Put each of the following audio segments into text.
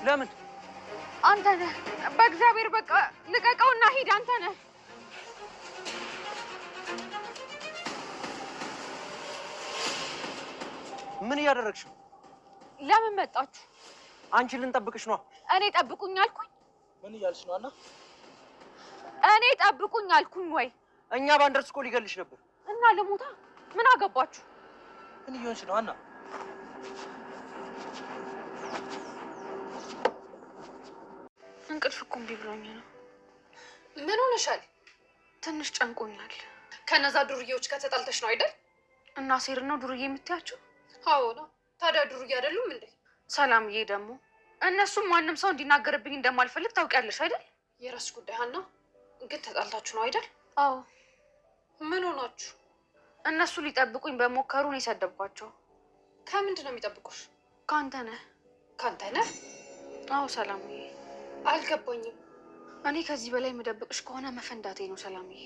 ለምን አንተ ነህ በእግዚአብሔር በቃ ልቀቀውና ሂድ አንተ ነህ ምን ያደረግሽ ለምን መጣችሁ አንቺ ልንጠብቅሽ ነው እኔ ጠብቁኝ አልኩኝ ምን ይያልሽ ነው አና እኔ ጠብቁኝ አልኩኝ ወይ እኛ ባንደርስ እኮ ሊገልሽ ነበር እና ልሙታ ምን አገባችሁ ምን ይሆንሽ ነው አና እንቅልፍ እኮ እምቢ ብሎኝ ነው ምን ሆነሻል ትንሽ ጨንቆኛል ከነዛ ዱርዬዎች ጋር ተጣልተሽ ነው አይደል እና ሴር ነው ዱርዬ የምትያቸው አዎ ነው ታዲያ ዱርዬ አይደሉም እንዴ ሰላምዬ ደግሞ እነሱም ማንም ሰው እንዲናገርብኝ እንደማልፈልግ ታውቂያለሽ አይደል የራስ ጉዳይ ሀና ግን ተጣልታችሁ ነው አይደል አዎ ምን ሆናችሁ እነሱ ሊጠብቁኝ በሞከሩ ነው የሰደብኳቸው ከምንድን ነው የሚጠብቁሽ ካንተ ነህ አዎ ሰላምዬ አልገባኝም እኔ ከዚህ በላይ የምደብቅሽ ከሆነ መፈንዳቴ ነው ሰላምዬ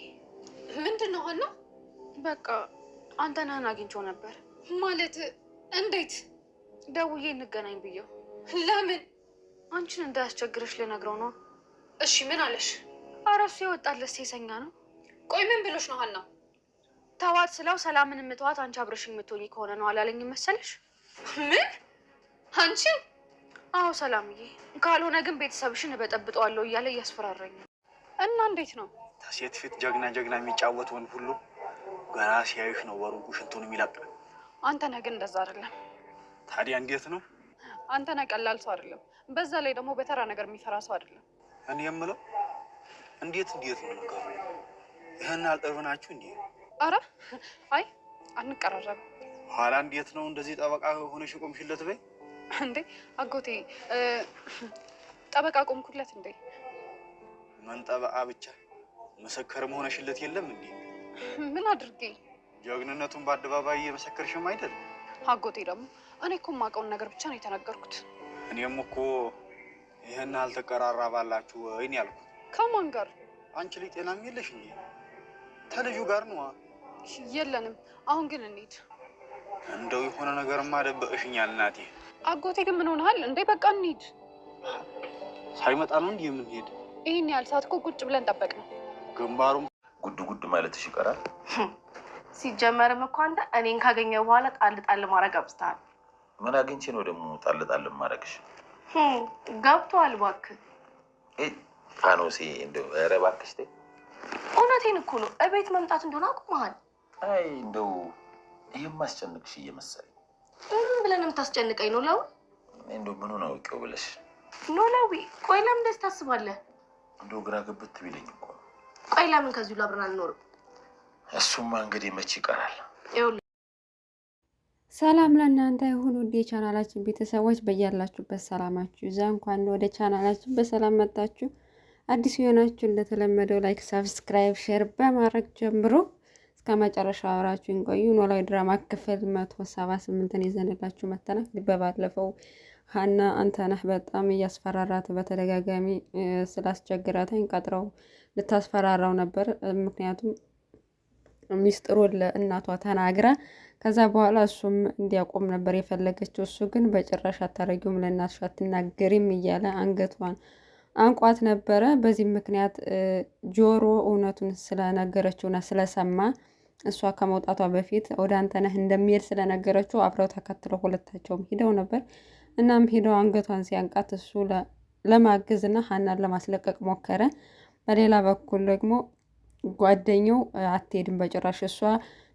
ምንድን ነው ሀና በቃ አንተ ነህን አግኝቼው ነበር ማለት እንዴት ደውዬ እንገናኝ ብየው ለምን አንቺን እንዳያስቸግርሽ ልነግረው ነው እሺ ምን አለሽ ኧረ እሱ የወጣለት ሴሰኛ ነው ቆይ ምን ብሎሽ ነው ሀና ተዋት ስለው ሰላምን የምትዋት አንቺ አብረሽኝ የምትሆኚ ከሆነ ነው አላለኝም መሰለሽ ምን አንቺ አዎ ሰላምዬ ካልሆነ ግን ቤተሰብሽን እበጠብጠዋለሁ እያለ እያስፈራራኝ እና እንዴት ነው ሴት ፊት ጀግና የሚጫወት ወንድ ሁሉ ገና ሲያይሽ ነው ወሩን ሽንቱን የሚለቅ አንተ ነህ ግን እንደዛ አይደለም ታዲያ እንዴት ነው አንተ ነህ ቀላል ሰው አይደለም በዛ ላይ ደግሞ በተራ ነገር የሚፈራ ሰው አይደለም እኔ የምለው እንዴት ነው ነገሩ ይሄን አልቀርብናችሁ እንዴ አረ አይ አንቀራረብ ኋላ እንዴት ነው እንደዚህ ጠበቃ ሆነሽ ቆምሽለት በይ እንዴ አጎቴ ጠበቃ ቆምኩለት እንዴ ምን ጠበቃ ብቻ መሰከርም ሆነሽለት የለም እንዴ ምን አድርጌ ጀግንነቱን በአደባባይ የመሰከርሽም አይደል አጎቴ ደግሞ እኔ እኮ የማውቀውን ነገር ብቻ ነው የተናገርኩት እኔም እኮ ይሄን አልተቀራራባላችሁ ወይኔ ያልኩት ከማን ጋር አንቺ ላይ ጤናም የለሽ እንዴ ተልጁ ጋር ነው የለንም አሁን ግን እንሂድ እንደው የሆነ ነገርማ ደበቅሽኛል እናቴ አጎቴ ግን ምን ሆነሃል እንዴ በቃ እንሂድ ሳይመጣ ነው እንዴ የምንሄድ ይሄን ያህል ሰዓት እኮ ቁጭ ብለን ጠበቅን ግንባሩም ጉድ ማለትሽ ይቀራል ሲጀመርም እኮ አንተ እኔን ካገኘው በኋላ ጣል ማድረግ አብዝተሃል ምን አግኝቼ ነው ደግሞ ጣል ማድረግሽ ገብቶሃል እባክህ ፋኖሴ እንደው ኧረ እባክሽ ተይ እውነቴን እኮ ነው እቤት መምጣት እንደሆነ አቁመሃል አይ እንደው ይሄም አስጨንቅሽ እየመሰለኝ ምን ብለን የምታስጨንቀኝ ነው ለው እንደው ምኑን አውቄው ብለሽ ኖላዊ ቆይ ለምን እንደዚህ ታስባለህ እንደው ግራ ገብት ቢለኝ እኮ ቆይ ለምን ከዚሁ ላብረን አንኖርም እሱማ እንግዲህ መች ይቀራል ሰላም ለእናንተ ይሁን ውድ የቻናላችን ቤተሰቦች በያላችሁበት ሰላማችሁ ይዛ እንኳን ወደ ቻናላችን በሰላም መጣችሁ አዲስ የሆናችሁ እንደተለመደው ላይክ ሰብስክራይብ ሼር በማድረግ ጀምሮ እስከ መጨረሻው አብራችሁን ቆዩ ኖላዊ ድራማ ክፍል 178 ይዘንላችሁ መተናል በባለፈው ሀና አንተነህ በጣም እያስፈራራት በተደጋጋሚ ስላስቸግራታኝ ቀጥረው ልታስፈራራው ነበር ምክንያቱም ሚስጥሩን ለእናቷ ተናግራ ከዛ በኋላ እሱም እንዲያቆም ነበር የፈለገችው እሱ ግን በጭራሽ አታረጊውም ለእናትሽ አትናገሪም እያለ አንገቷን አንቋት ነበረ በዚህ ምክንያት ጆሮ እውነቱን ስለነገረችውና ስለሰማ እሷ ከመውጣቷ በፊት ወደ አንተነህ እንደሚሄድ ስለነገረችው አብረው ተከትለው ሁለታቸውም ሄደው ነበር እናም ሄደው አንገቷን ሲያንቃት እሱ ለማገዝና ሀናን ለማስለቀቅ ሞከረ በሌላ በኩል ደግሞ ጓደኛው አትሄድም በጭራሽ እሷ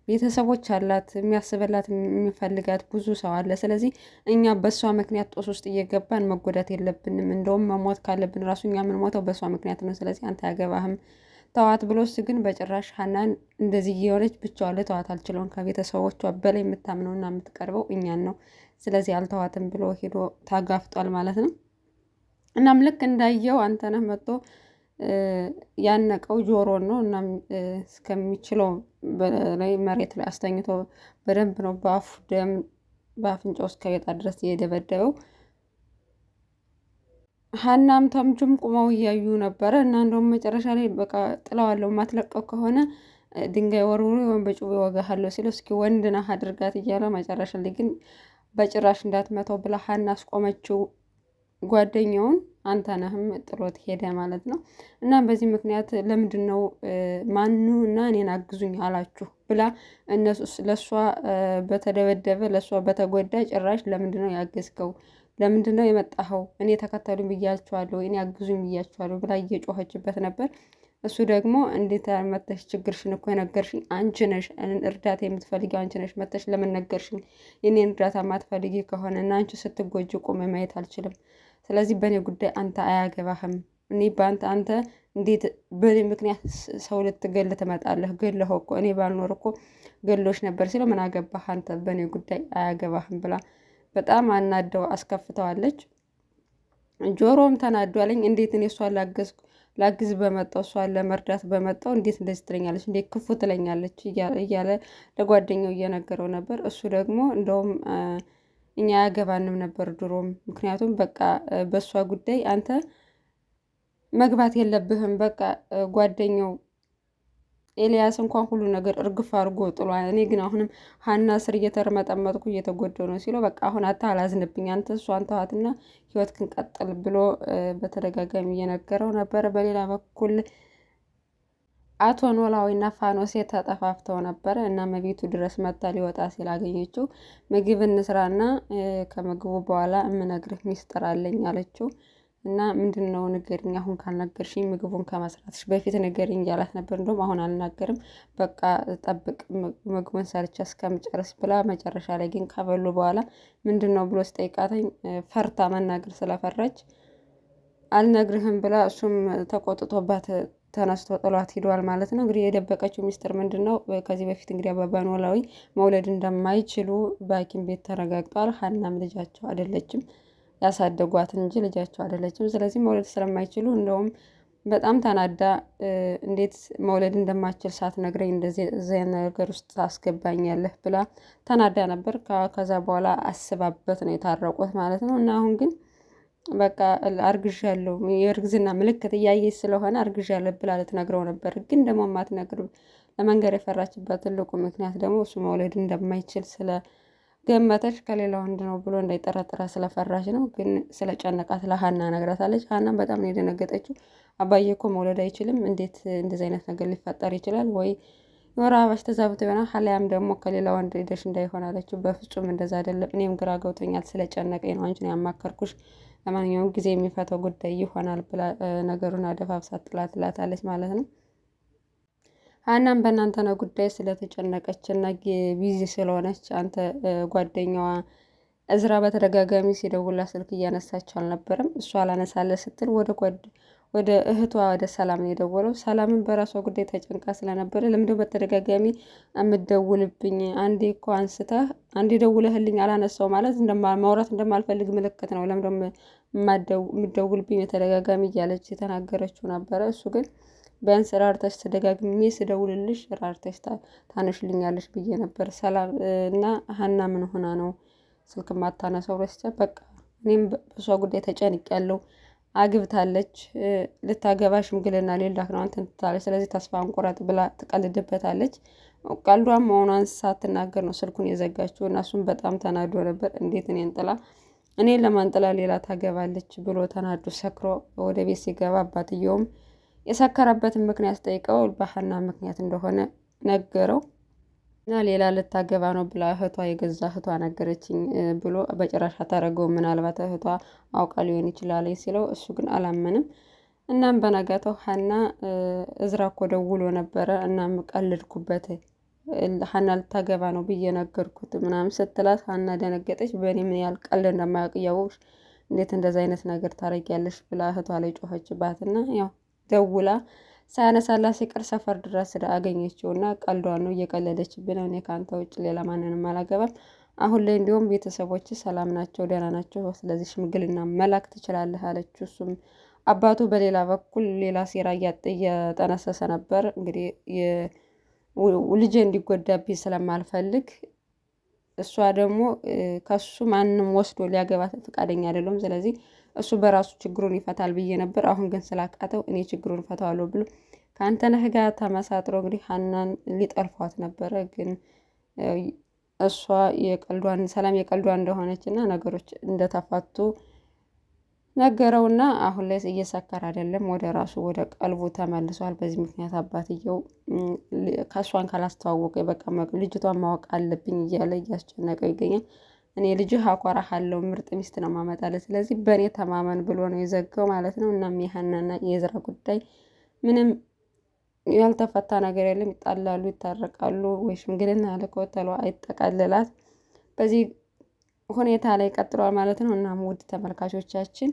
ቤተሰቦች አላት የሚያስበላት የሚፈልጋት ብዙ ሰው አለ ስለዚህ እኛ በሷ ምክንያት ጦስ ውስጥ እየገባን መጎዳት የለብንም እንደውም መሞት ካለብን ራሱ እኛ የምንሞተው በሷ ምክንያት ነው ስለዚህ አንተ ያገባህም ተዋት ብሎስ ግን በጭራሽ ሀናን እንደዚህ እየሆነች ብቻዋን ልተዋት አልችለውም ከቤተሰቦቿ በላይ የምታምነውና የምትቀርበው እኛን ነው ስለዚህ አልተዋትም ብሎ ሄዶ ታጋፍጧል ማለት ነው እናም ልክ እንዳየው አንተነህ መጥቶ ያነቀው ጆሮን ነው እና እስከሚችለው በላይ መሬት ላይ አስተኝቶ በደንብ ነው በአፉ ደም በአፍንጫው እስከወጣ ድረስ የደበደበው ሀናም ተምቹም ቁመው እያዩ ነበረ እና እንደውም መጨረሻ ላይ በቃ ጥለዋለሁ ማትለቀው ከሆነ ድንጋይ ወርውሮ ወይም በጩቤ ወጋሃለሁ ሲለው እስኪ ወንድ ነህ አድርጋት እያለ መጨረሻ ላይ ግን በጭራሽ እንዳትመታው ብላ ሀና አስቆመችው ጓደኛውን አንተ ነህም ጥሎት ሄደ ማለት ነው። እና በዚህ ምክንያት ለምንድን ነው ማኑ እና እኔን አግዙኝ አላችሁ ብላ እነሱ ለእሷ በተደበደበ ለእሷ በተጎዳ ጭራሽ ለምንድን ነው ያገዝከው? ለምንድን ነው የመጣኸው? እኔ ተከተሉኝ ብያችኋለሁ፣ እኔ አግዙኝ ብያችኋለሁ ብላ እየጮኸችበት ነበር። እሱ ደግሞ እንዴት መተሽ ችግርሽን እኮ የነገርሽኝ አንቺ ነሽ፣ እርዳታ የምትፈልጊው አንቺ ነሽ፣ መተሽ ለምን ነገርሽኝ? የኔን እርዳታ ማትፈልጊ ከሆነ እና አንቺ ስትጎጂ ቆሜ ማየት አልችልም። ስለዚህ በእኔ ጉዳይ አንተ አያገባህም። እኔ አንተ እንዴት በእኔ ምክንያት ሰው ልትገል ትመጣለህ? ገለኸው እኮ እኔ ባልኖር እኮ ገሎች ነበር ሲለው ምን አገባህ አንተ፣ በእኔ ጉዳይ አያገባህም ብላ በጣም አናደው አስከፍተዋለች። ጆሮም ተናዷለኝ። እንዴት እኔ እሷን ላግዝ በመጣው እሷን ለመርዳት በመጣው እንዴት እንደዚህ ትለኛለች? እንዴት ክፉ ትለኛለች? እያለ ለጓደኛው እየነገረው ነበር። እሱ ደግሞ እንደውም እኛ አያገባንም ነበር ድሮም፣ ምክንያቱም በቃ በእሷ ጉዳይ አንተ መግባት የለብህም። በቃ ጓደኛው ኤልያስ እንኳን ሁሉ ነገር እርግፍ አድርጎ ጥሏል። እኔ ግን አሁንም ሀና ስር እየተርመጠመጥኩ እየተጎዳው ነው ሲለው በቃ አሁን አታላዝንብኝ አንተ እሷን ተዋትና ህይወት ክንቀጥል ብሎ በተደጋጋሚ እየነገረው ነበረ። በሌላ በኩል አቶ ኖላዊና ፋኖሴ ተጠፋፍተው ነበረ እና መቤቱ ድረስ መታ ሊወጣ ሲል አገኘችው። ምግብ እንስራና ከምግቡ በኋላ እምነግርህ ሚስጥር አለኝ አለችው። እና ምንድን ነው ንገሪኝ፣ አሁን ካልነገርሽኝ ምግቡን ከመስራትሽ በፊት ንገሪኝ እያላት ነበር። እንደውም አሁን አልናገርም በቃ ጠብቅ ምግቡን ሰርቼ እስከምጨርስ ብላ መጨረሻ ላይ ግን ከበሉ በኋላ ምንድን ነው ብሎ ስጠይቃተኝ ፈርታ መናገር ስለፈራች አልነግርህም ብላ እሱም ተቆጥቶባት ተነስቶ ጥሏት ሂዷል ማለት ነው። እንግዲህ የደበቀችው ሚስጥር ምንድን ነው? ከዚህ በፊት እንግዲህ አባባ ኖላዊ መውለድ እንደማይችሉ በሐኪም ቤት ተረጋግጧል። ሀናም ልጃቸው አይደለችም ያሳደጓት እንጂ ልጃቸው አይደለችም። ስለዚህ መውለድ ስለማይችሉ እንደውም በጣም ተናዳ እንዴት መውለድ እንደማችል ሳትነግረኝ እንደዚህ ነገር ውስጥ ታስገባኛለህ ብላ ተናዳ ነበር። ከዛ በኋላ አስባበት ነው የታረቁት ማለት ነው። እና አሁን ግን በቃ አርግዣለሁ የእርግዝና ምልክት እያየች ስለሆነ አርግዣለሁ ብላ ልትነግረው ነበር። ግን ደግሞ ማትነግር ለመንገር የፈራችበት ትልቁ ምክንያት ደግሞ እሱ መውለድ እንደማይችል ገመተች ከሌላ ወንድ ነው ብሎ እንዳይጠረጥራ ስለፈራች ነው። ግን ስለጨነቃት ለሀና ነግራታለች። ሀናም በጣም ነው የደነገጠችው። አባዬ እኮ መውለድ አይችልም፣ እንዴት እንደዚህ አይነት ነገር ሊፈጠር ይችላል? ወይ የወር አበባሽ ተዛብቶ ይሆናል፣ ሀላያም ደግሞ ከሌላ ወንድ ሄደሽ እንዳይሆን አለችው። በፍጹም እንደዛ አይደለም፣ እኔም ግራ ገብቶኛል፣ ስለጨነቀኝ ነው አንቺን ያማከርኩሽ፣ ለማንኛውም ጊዜ የሚፈተው ጉዳይ ይሆናል ብላ ነገሩን አደፋፍሳ ትላታለች ማለት ነው። ሀናም በእናንተ ነው ጉዳይ ስለተጨነቀች እና ቢዚ ስለሆነች አንተ ጓደኛዋ እዝራ በተደጋጋሚ ሲደውላ ስልክ እያነሳች አልነበረም። እሷ አላነሳለ ስትል ወደ እህቷ ወደ ሰላም ነው የደወለው። ሰላምን በራሷ ጉዳይ ተጨንቃ ስለነበረ ለምንድነው በተደጋጋሚ የምትደውልብኝ? አንዴ እኮ አንስተህ አንዴ ደውለህልኝ አላነሳው ማለት ማውራት እንደማልፈልግ ምልክት ነው። ለምንድነው የምትደውልብኝ በተደጋጋሚ እያለች የተናገረችው ነበረ። እሱ ግን ቢያንስ ራርተሽ ተደጋግሜ ስደውልልሽ ራርተሽ ታነሽልኛለሽ ብዬ ነበር። ሰላም እና ሀና ምን ሆና ነው ስልክ ማታነሳው? በቃ እኔም በሷ ጉዳይ ተጨንቄያለሁ። አግብታለች፣ ልታገባ ሽምግልና ሌላክ ነው አንተን ትታለች። ስለዚህ ተስፋ አንቁረጥ ብላ ትቀልድበታለች። ቀልዷን መሆኗን ሳትናገር ነው ስልኩን የዘጋችው እና እሱም በጣም ተናዶ ነበር። እንዴት እኔን ለማንጥላ ሌላ ታገባለች ብሎ ተናዶ ሰክሮ ወደ ቤት ሲገባ አባትየውም የሰከረበትን ምክንያት ጠይቀው በሀና ምክንያት እንደሆነ ነገረው እና ሌላ ልታገባ ነው ብላ እህቷ የገዛ እህቷ ነገረችኝ ብሎ በጭራሽ አታረገው፣ ምናልባት እህቷ አውቃ ሊሆን ይችላል ሲለው እሱ ግን አላመንም። እናም በነጋታው ሀና እዝራ እኮ ደውሎ ነበረ እናም ቀልድኩበት፣ ሀና ልታገባ ነው ብዬ ነገርኩት ምናምን ስትላት ሀና ደነገጠች። በእኔ ምን ያህል ቀልድ እንደማያውቅ እያወቅሽ እንዴት እንደዚ አይነት ነገር ታረጊያለሽ ብላ እህቷ ላይ ጮኸችባትና ያው ደውላ ሳያነሳላት ሲቀር ሰፈር ድረስ አገኘችው እና ቀልዷን ነው እየቀለደችብን፣ እኔ ከአንተ ውጭ ሌላ ማንንም አላገባም። አሁን ላይ እንዲሁም ቤተሰቦች ሰላም ናቸው፣ ደህና ናቸው። ስለዚህ ሽምግልና መላክ ትችላለህ አለችው። እሱም አባቱ በሌላ በኩል ሌላ ሴራ እየጠነሰሰ ነበር። እንግዲህ ልጄ እንዲጎዳብኝ ስለማልፈልግ እሷ ደግሞ ከሱ ማንም ወስዶ ሊያገባት ፈቃደኛ አይደለም። ስለዚህ እሱ በራሱ ችግሩን ይፈታል ብዬ ነበር። አሁን ግን ስላቃተው እኔ ችግሩን ፈታዋለሁ ብሎ ከአንተነህ ጋር ተመሳጥሮ እንግዲህ ሀናን ሊጠልፏት ነበረ። ግን እሷ ሰላም የቀልዷን እንደሆነች እና ነገሮች እንደተፋቱ ነገረውና አሁን ላይ እየሰከረ አይደለም፣ ወደ ራሱ ወደ ቀልቡ ተመልሷል። በዚህ ምክንያት አባትየው ከሷን ካላስተዋወቀ በቃ ልጅቷን ማወቅ አለብኝ እያለ እያስጨነቀው ይገኛል። እኔ ልጅህ አኮራሃለሁ፣ ምርጥ ሚስት ነው ማመጣለህ፣ ስለዚህ በእኔ ተማመን ብሎ ነው የዘጋው ማለት ነው። እናም የሀናና የእዝራ ጉዳይ ምንም ያልተፈታ ነገር የለም። ይጣላሉ፣ ይታረቃሉ፣ ወይ ሽምግልና ልከው ተሎ አይጠቃልላት በዚህ ሁኔታ ላይ ቀጥሏል ማለት ነው። እናም ውድ ተመልካቾቻችን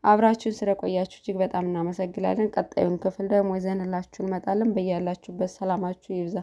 አብራችሁን ስለቆያችሁ እጅግ በጣም እናመሰግናለን። ቀጣዩን ክፍል ደግሞ ይዘንላችሁ እንመጣለን። በያላችሁበት ሰላማችሁ ይብዛ።